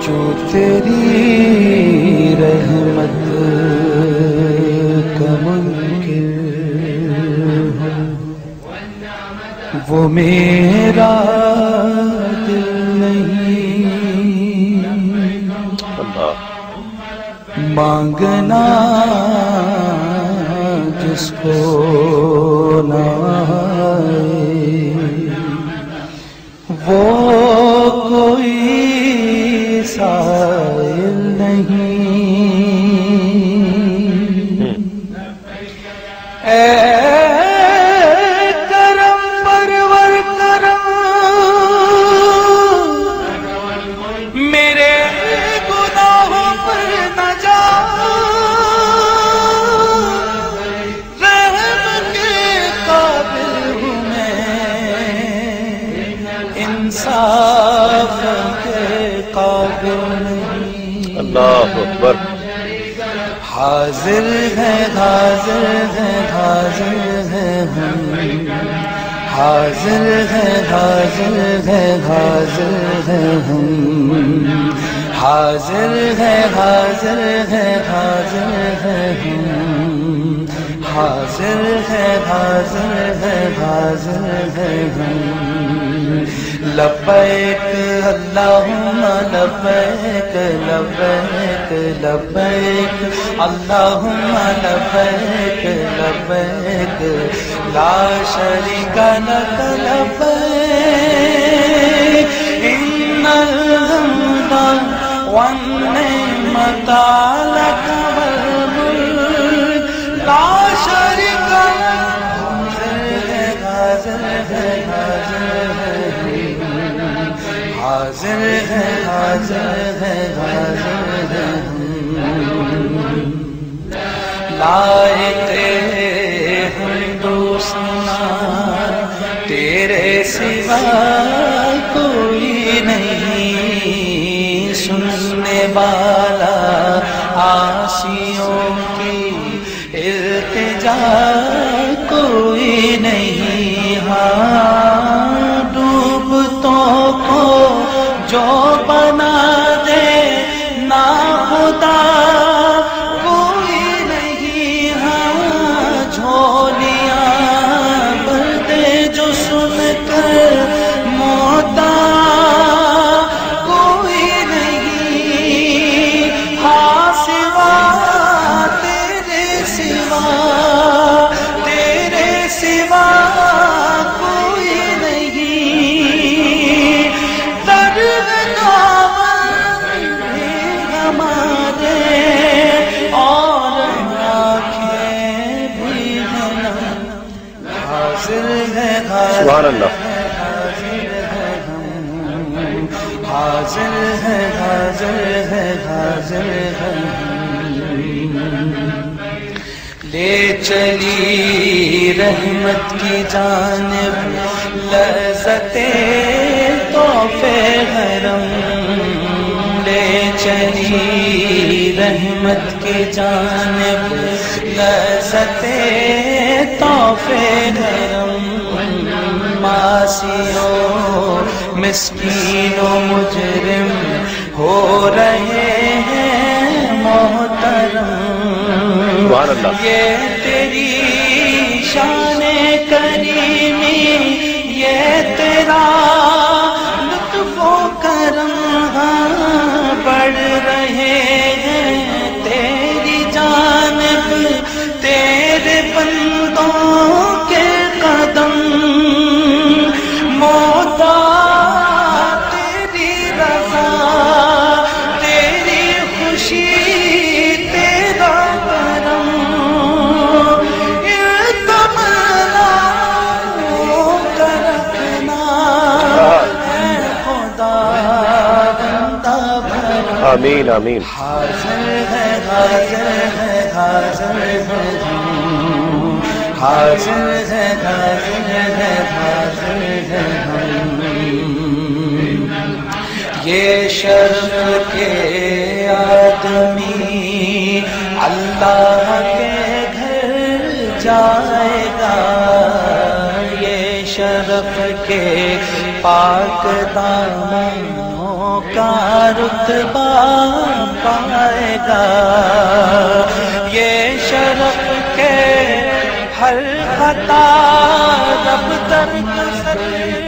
جو تیری رحمت کا منکر ہو، وہ میرا دل نہیں، مانگنا جس کو نہ آئے وہ کوئی سائل نہیں۔ اے کرم پرور کرم، میرے گناہوں پر نہ جا، رحم کے قابل ہوں میں، انصاف کے قابل نہیں۔ اللہ اکبر۔ حاضر ہے حاضر ہے حاضر ہے ہم، حاضر ہے حاضر ہے حاضر ہے ہم، حاضر ہے حاضر ہے حاضر ہے ہم، حاضر ہے حاضر ہے حاضر ہے ہم۔ لبیک اللہم لبیک لبیک لبیک اللہم لبیک لبیک لا شریک لک لبیک ان الحمد والنعمت لک والملک لا شریک لک۔ حاضر ہے حاضر ہے حاضر ہے حاضر ہے حاضر ہے لائق حمد و ثنا تیرے سوا کوئی نہیں، سننے والا عاصیوں کی التجا کوئی نہیں، ہاں ڈوبتوں کو جو بنا دے نا خدا کوئی نہیں، ہاں جھولیاں بھر دے جو سن کر موتا کوئی نہیں، ہاں سوا تیرے سوا تیرے سوا کوئی نہیں، درد دامن ہمارے اور آنکھیں بھی ہیں، حاضر ہے سبحان اللہ۔ حاضر ہے حاضر ہے حاضر ہے لے چلی رحمت کی جانب لذت تحفے حرم، لے چلی رحمت کی جانب لذت تحفے حرم، معصیوں مسکین و مجرم ہو رہے ہیں محترم، یہ تیری شان کریمی یہ تیرا لطف و کرم، بڑھ رہے ہیں تیری جانب تیرے بندوں کے قدم، موتا تیری رضا تیری خوشی تیرا کرم، تمنا کر رکھنا اے خدا بندہ بھرم۔ آمین آمین۔ حاضر ہے حاضر ہے حاضر ہے حاضر ہے حاضر ہے حاضر ہے یہ شرف کے آدمی اللہ کے گھر جائے گا، یہ شرف کے پاک دامنوں کا رتبہ پائے گا، یہ شرف کے ہر خطا رب در گزر